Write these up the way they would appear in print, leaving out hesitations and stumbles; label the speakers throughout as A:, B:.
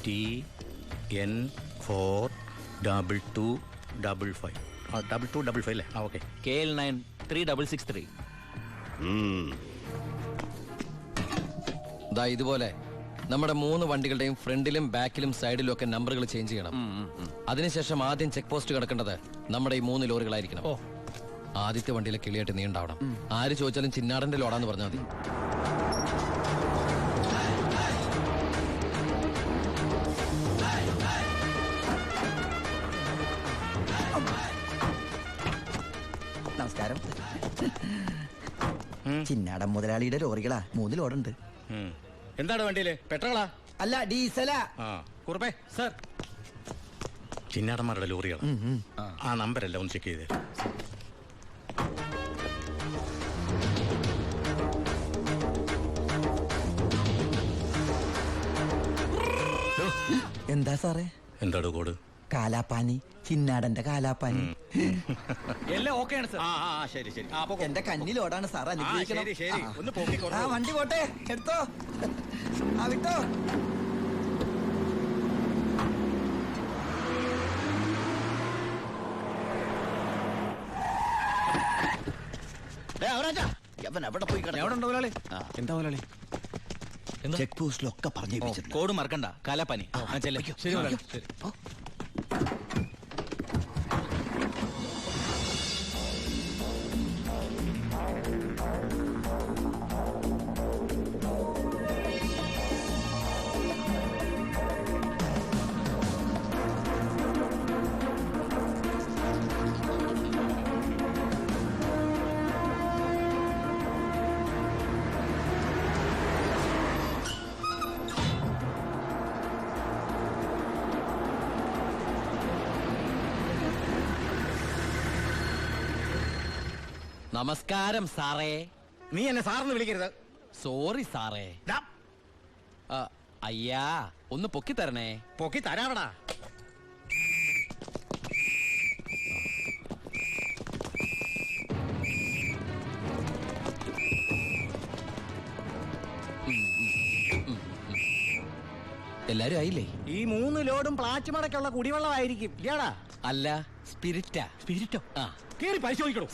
A: TN4225. 2255 അല്ലേ? ആ okay.
B: KL9 3663.
C: ഇതുപോലെ നമ്മുടെ 3 വണ്ടികളുടെയും ഫ്രണ്ടിലും ബാക്കിലും സൈഡിലും ഒക്കെ നമ്പറുകൾ ചേഞ്ച് ചെയ്യണം. അതിനുശേഷം ആദ്യം ചെക്ക് പോസ്റ്റ് കിടക്കേണ്ടത് നമ്മുടെ ഈ 3 ലോറികളായിരിക്കണം. ആദ്യത്തെ വണ്ടിയിലെ കിളിയായിട്ട് നീ ഉണ്ടാവണം. ആര് ചോദിച്ചാലും ചിന്നാടന്റെ ലോഡാന്ന് പറഞ്ഞാൽ മതി.
D: നമസ്കാരം. ചിന്നാടൻ മുതലാളിയുടെ ലോറികളാ, 3 ലോഡുണ്ട്.
A: എന്താണ് വണ്ടിയില്? പെട്രോളാ?
D: അല്ല, ഡീസലാ.
A: കുറുപ്പേ
B: സർ,
A: ചിന്നാടന്മാരുടെ ലോറികളാ. ആ നമ്പരല്ല ഒന്ന് ചെക്ക് ചെയ്തേ.
D: എന്താ സാറേ?
A: എന്താണ് കോഡ്?
D: കാലാപ്പാനി, ചിന്നാടന്റെ കാലാപ്പാനി.
B: എല്ലാം ഓക്കെയാണ് സർ.
A: ശരി ശരി.
D: എന്റെ കന്നി ലോഡാണ് സാർ, അനുഗ്രഹിക്കണം.
A: ഒന്ന് പോക്കിക്കോ.
D: വണ്ടി പോട്ടെ, എടുത്തോ. വിട്ടോ.
B: എവിടെ പോയി? എന്താ മുതലാളി?
D: ചെക്ക് പോസ്റ്റിലൊക്കെ പറഞ്ഞു.
B: കോഡ് മറക്കണ്ട. കാലാപ്പാനി. ശരി മുതലാളി. ശരി.
C: നമസ്കാരം സാറേ.
A: നീ എന്നെ സാറിന് വിളിക്കരുത്.
C: സോറി സാറേ. അയ്യാ, ഒന്ന് പൊക്കി തരണേ.
A: പൊക്കി തരാവടാ.
C: എല്ലാരും ആയില്ലേ?
A: ഈ 3 ലോഡും പ്ലാച്ചുമടക്കുള്ള കുടിവെള്ളമായിരിക്കും ഇയാടാ?
C: അല്ല, സ്പിരിറ്റാ.
A: സ്പിരിറ്റോ?
C: ആ,
A: കേറി പരിശോധിക്കണോ?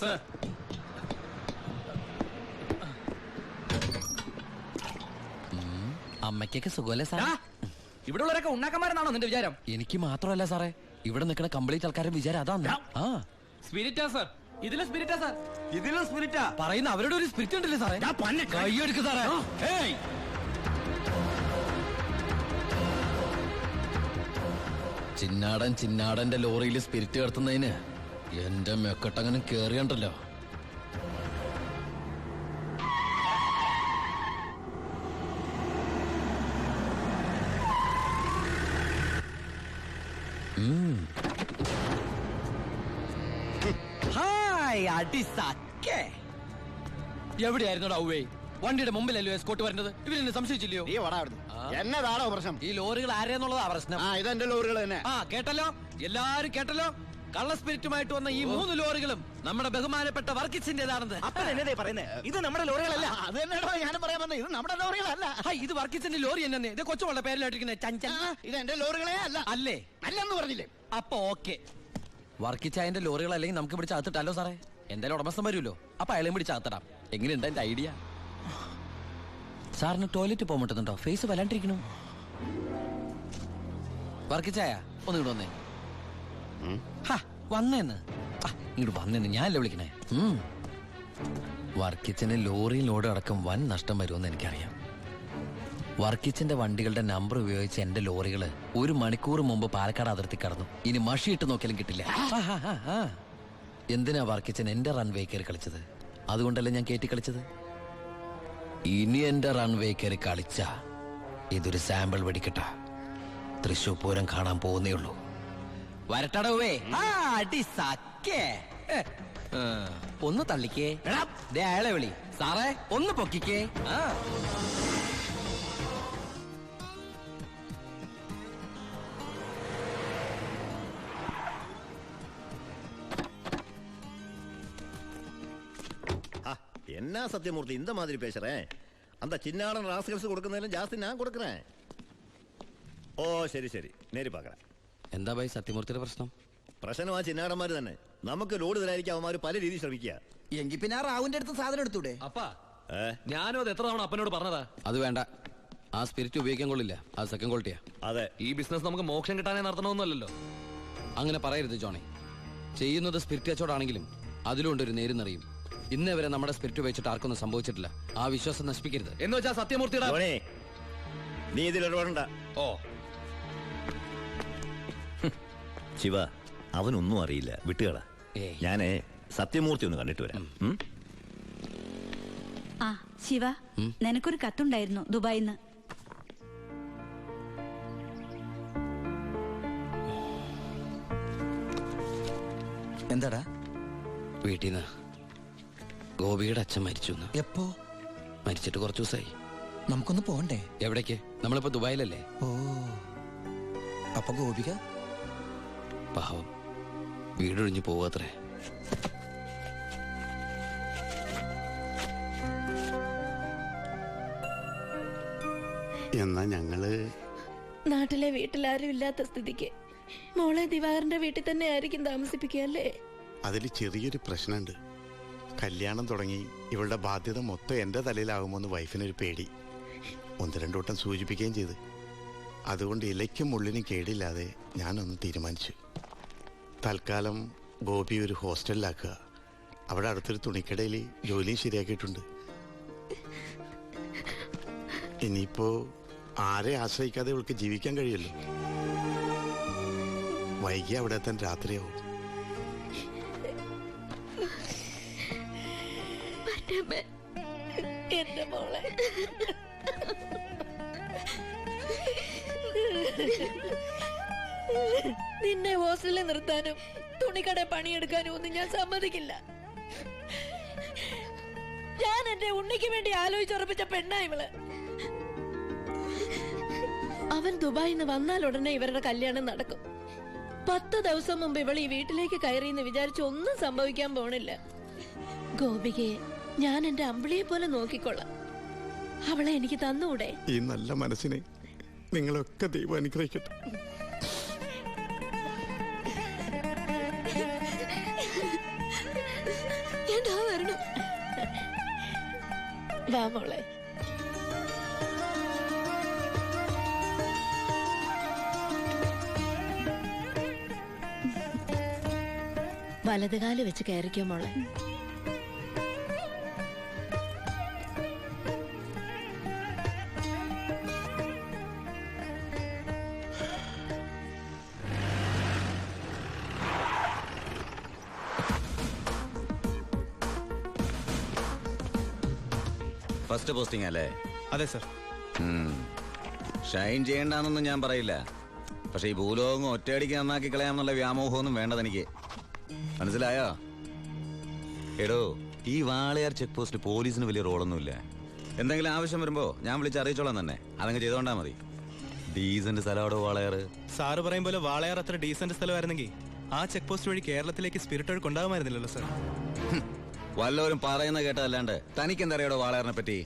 C: അമ്മയ്ക്കൊക്കെ സുഖമല്ലേ സാർ?
B: ഇവിടെ ഉള്ളവരൊക്കെ ഉണ്ണാക്കന്മാരെന്നാണോ നിന്റെ വിചാരം?
C: എനിക്ക് മാത്രമല്ല സാറേ, ഇവിടെ നിൽക്കുന്ന കംപ്ലീറ്റ് ആൾക്കാരുടെ വിചാരം അതാണ്.
B: സ്പിരിറ്റാ സർ. ഇതിലും സ്പിരിറ്റാ സർ.
A: ഇതിലും സ്പിരിറ്റാ
C: പറയുന്ന അവരുടെ ഒരു സ്പിരിറ്റ് ഉണ്ടല്ലേ സാറേ? കൈയെടുക്ക് സാറേ. ചിന്നാടന്റെ ലോറിയിൽ സ്പിരിറ്റ് കടത്തുന്നതിന് എന്റെ മെക്കട്ടങ്ങനെ കേറിയണ്ടല്ലോ. എവിടെയായിരുന്നു ഔവേ? വണ്ടിയുടെ മുമ്പിലല്ലോ എസ്കോട്ട് വരുന്നത്. ഇവരെന്നെ സംശയിച്ചില്ലയോ?
A: എന്നതാണോ പ്രശ്നം?
C: ഈ ലോറികൾ ആരെന്നുള്ളതാ പ്രശ്നം.
A: ഇതെന്റെ ലോറികൾ തന്നെ.
C: കേട്ടല്ലോ, എല്ലാരും കേട്ടല്ലോ. കള്ള സ്പിരിറ്റുമായിട്ട് വന്ന ഈ 3 ലോറികളും നമ്മുടെ ബഹുമാനപ്പെട്ട വർക്കിച്ചിന്റേതാണെന്ന്.
B: അപ്പൊ എന്നതേ പറയുന്നത്? ഇത് നമ്മുടെ ലോറികളല്ല.
A: അത് തന്നെയാണോ ഞാനും പറയാൻ വന്നത്. ഇത് നമ്മുടെ ലോറികളല്ല.
C: ഇത് വർക്കിച്ചിന്റെ ലോറി തന്നെ. ഇത് കൊച്ചുവളുടെ പേരിലായിട്ടിരിക്കുന്നത് ചഞ്ചൽ.
A: ഇത് എന്റെ ലോറികളെ അല്ല.
C: അല്ലേ?
A: അല്ലെന്ന് പറഞ്ഞില്ലേ?
C: അപ്പൊ ഓക്കെ. വർക്കിച്ചായന്റെ ലോറികൾ അല്ലെങ്കിൽ നമുക്ക് പിടിച്ച് അകത്തിട്ടല്ലോ സാറേ. എന്തായാലും ഉടമസ്ഥൻ വരുമല്ലോ. അപ്പൊ അയാളെയും പിടിച്ച് അകത്തിടാം. എങ്ങനെയുണ്ട് എന്റെ ഐഡിയ? സാറിന് ടോയ്ലറ്റ് പോകാൻ പറ്റുന്നുണ്ടോ? ഫേസ് വല്ലാണ്ടിരിക്കണു. വർക്കിച്ചായ ഒന്ന് ഇങ്ങോട്ട് വന്നേ. വന്നേന്ന് ഇങ്ങോട്ട് വന്നേന്ന്. ഞാനല്ലേ വിളിക്കണേ. വർക്കിച്ചന് ലോറി ലോഡ് അടക്കം വൻ നഷ്ടം വരുമെന്ന് എനിക്കറിയാം. വർക്കിച്ചന്റെ വണ്ടികളുടെ നമ്പർ ഉപയോഗിച്ച് എന്റെ ലോറികള് 1 മണിക്കൂർ മുമ്പ് പാലക്കാട് അതിർത്തി കടന്നു. ഇനി മഷിയിട്ട് നോക്കിയാലും കിട്ടില്ല. എന്തിനാ വർക്കിച്ചൻ എന്റെ റൺവേ കയറി കളിച്ചത്? അതുകൊണ്ടല്ലേ ഞാൻ കയറ്റി കളിച്ചത്. ഇനി എന്റെ റൺവേ കയറി കളിച്ച ഇതൊരു സാമ്പിൾ വെടിക്കട്ട. തൃശൂർ പൂരം കാണാൻ പോകുന്നേ ഉള്ളൂ. വരട്ടടവേ. ഒന്ന് തള്ളിക്കേ. അയാളെ വിളി. സാറേ ഒന്ന് പൊക്കിക്കേ.
E: என்ன சத்தியமூர்த்தி இந்த மாதிரி பேசுறேன்? அந்த சின்னாடன் ராஸ்கல்ஸ் கொடுக்கறதுல ஜாஸ்தி நான் கொடுக்கறேன். ഓ ശരി ശരി നേരി പാക്കറ
C: എന്താ ഭായി സത്യമൂർത്തിയുടെ പ്രശ്നം?
E: പ്രശ്നം ആ ചിന്നാടന്മാര് തന്നെ. നമുക്ക് ലോഡ് തരായിരിക്കും അവന്മാർ പല രീതിയിൽ ശ്രമിക്കുക.
D: എങ്കിൽ പിന്നെ ആ റാവുന്റെ അടുത്ത് സാധനം എടുത്തൂടെ?
B: അപ്പാ
E: ഏ?
B: ഞാനും അത് എത്ര തവണ അപ്പനോട് പറഞ്ഞതാ.
C: അത് വേണ്ട, ആ സ്പിരിറ്റ് ഉപയോഗിക്കാൻ കൊള്ളില്ല, അത് സെക്കൻഡ് ക്വാളിറ്റിയാ.
E: അതെ,
B: ഈ ബിസിനസ് നമുക്ക് മോക്ഷം കിട്ടാനേ നടത്തണമെന്നല്ലോ.
C: അങ്ങനെ പറയരുത് ജോണി. ചെയ്യുന്നത് സ്പിരിറ്റ് കച്ചവടാണെങ്കിലും അതിലുണ്ട് ഒരു നേരുന്നറിയും. ഇന്നേ വരെ നമ്മുടെ സ്പിരിറ്റ് ഉപയോഗിച്ചിട്ട് ആർക്കൊന്നും സംഭവിച്ചിട്ടില്ല. ആ വിശ്വാസം നശിപ്പിക്കരുത്.
B: എന്ന് വെച്ചാ സത്യമൂർത്തിയുടെ
E: ധോണി, നീ ഇതിൽ ഇടപെടണ്ട.
B: ഓ
E: ശിവ, അവനൊന്നും അറിയില്ല, വിട്ടുകള.
C: ഏയ്.
E: ഞാനേ സത്യമൂർത്തി ഒന്ന് കണ്ടിട്ട് വരാം.
F: ആ ശിവ, നിനക്കൊരു കത്തുണ്ടായിരുന്നു ദുബായിന്ന്.
D: എന്താടാ?
C: വീട്ടിൽ നിന്ന് ഗോപിയുടെ അച്ഛൻ മരിച്ചു.
D: എപ്പോ?
C: മരിച്ചിട്ട് കുറച്ചു ദിവസമായി.
D: നമുക്കൊന്ന് പോണ്ടേ?
C: എവിടേക്ക്? നമ്മളിപ്പോ ദുബായിലല്ലേ.
D: ഓ, അപ്പൊ ഗോപിക
C: പാവം വീടൊഴിഞ്ഞു പോവാത്രേ.
G: എന്നാ ഞങ്ങള്
H: നാട്ടിലെ വീട്ടിലാരും ഇല്ലാത്ത സ്ഥിതിക്ക് മോളെ ദിവാകരന്റെ വീട്ടിൽ തന്നെ ആയിരിക്കും താമസിപ്പിക്കുക അല്ലേ?
G: അതിൽ ചെറിയൊരു പ്രശ്നമുണ്ട്. കല്യാണം തുടങ്ങി ഇവളുടെ ബാധ്യത മൊത്തം എൻ്റെ തലയിലാകുമോന്ന് വൈഫിനൊരു പേടി. ഒന്ന് രണ്ടു വട്ടം സൂചിപ്പിക്കുകയും ചെയ്ത്. അതുകൊണ്ട് ഇലയ്ക്കും മുള്ളിനും കേടില്ലാതെ ഞാനൊന്ന് തീരുമാനിച്ചു. തൽക്കാലം ഗോപി ഒരു ഹോസ്റ്റലിലാക്കുക. അവിടെ അടുത്തൊരു തുണിക്കടയിൽ ജോലിയും ശരിയാക്കിയിട്ടുണ്ട്. ഇനിയിപ്പോ ആരെ ആശ്രയിക്കാതെ ഇവൾക്ക് ജീവിക്കാൻ കഴിയല്ലോ. വൈകി അവിടെ എത്താൻ രാത്രിയാവും.
H: എന്റെ മോളെ നിന്നെ ഹോസ്റ്റലിൽ നിർത്താനും തുണിക്കട പണിയെടുക്കാനും ഒന്നും ഞാൻ സമ്മതിക്കില്ല. ഞാൻ എന്റെ ഉണ്ണിക്ക് വേണ്ടി ആലോചിച്ചുറപ്പിച്ച പെണ്ണാ ഇവള്. അവൻ ദുബായിന്ന് വന്നാൽ ഉടനെ ഇവരുടെ കല്യാണം നടക്കും. 10 ദിവസം മുമ്പ് ഇവൾ ഈ വീട്ടിലേക്ക് കയറിയെന്ന് വിചാരിച്ച് ഒന്നും സംഭവിക്കാൻ പോണില്ല. ഗോപികയെ ഞാൻ എന്റെ അമ്പിളിയെ പോലെ നോക്കിക്കൊള്ളാം. അവളെ എനിക്ക് തന്നുകൂടെ?
G: ഈ നല്ല മനസ്സിനെ നിങ്ങളൊക്കെ ദൈവം അനുഗ്രഹിക്കട്ടെ.
H: വാ മോളെ. വലതുകാല് വെച്ച് കയറിക്കോ മോളെ.
I: ഫസ്റ്റ് പോസ്റ്റിംഗ് അല്ലേ?
B: അതെ സർ.
I: ഷൈൻ ചെയ്യണ്ടെന്നൊന്നും ഞാൻ പറയില്ല. പക്ഷെ ഈ ഭൂലോകം ഒറ്റയടിക്ക് നന്നാക്കി കളയാമെന്നുള്ള വ്യാമോഹമൊന്നും വേണ്ടതെനിക്ക്. മനസ്സിലായോ? എടോ, ഈ വാളയാർ ചെക്ക് പോസ്റ്റ് പോലീസിന് വലിയ റോളൊന്നുമില്ല. എന്തെങ്കിലും ആവശ്യം വരുമ്പോ ഞാൻ വിളിച്ച് അറിയിച്ചോളാം തന്നെ. അതങ്ങ് ചെയ്തോണ്ടാ മതി. ഡീസന്റ് സ്ഥലമാടോ വാളയാർ.
J: സാറ് പറയും പോലെ വാളയാർ അത്ര ഡീസന്റ് സ്ഥലമായിരുന്നെങ്കിൽ ആ ചെക്ക് പോസ്റ്റ് വഴി കേരളത്തിലേക്ക് സ്പിരിറ്റ് ഒഴുക്ക് ഉണ്ടാകുമായിരുന്നില്ലല്ലോ സർ.
I: വല്ലവരും പറയുന്ന കേട്ടതല്ലാണ്ട് തനിക്ക് എന്തറിയാടോ വാളയാറിനെ പറ്റി?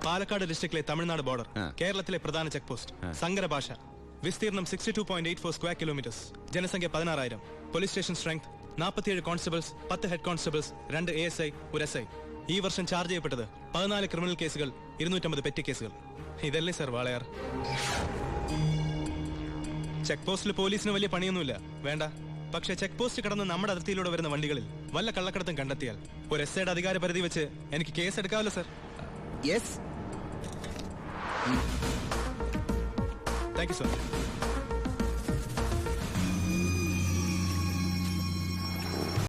J: പാലക്കാട് ഡിസ്ട്രിക്റ്റിലെ തമിഴ്നാട് ബോർഡർ, കേരളത്തിലെ പ്രധാന ചെക്ക് പോസ്റ്റ്, സങ്കര ഭാഷ, വിസ്തീർണം 62.84 സ്ക്വയർ കിലോമീറ്റേഴ്സ്, ജനസംഖ്യ 16,000, police station strength 47 constables, 10 head constables, 2 ASI, 1 SI. ഈ വർഷം ചാർജ് ചെയ്യപ്പെട്ടത് 14 ക്രിമിനൽ കേസുകൾ, 250 പെറ്റി കേസുകൾ. ഇതല്ലേ സർ വാളയാർ? ചെക്ക് പോസ്റ്റിൽ പോലീസിന് വലിയ പണിയൊന്നുമില്ല, വേണ്ട. പക്ഷെ ചെക്ക് പോസ്റ്റ് കടന്ന് നമ്മുടെ അതിർത്തിയിലൂടെ വരുന്ന വണ്ടികളിൽ വല്ല കള്ളക്കടത്തും കണ്ടെത്തിയാൽ ഒരു SIയുടെ അധികാര പരിധി വെച്ച് എനിക്ക് കേസ് എടുക്കാമല്ലോ sir.
I: Yes.
J: Thank you sir.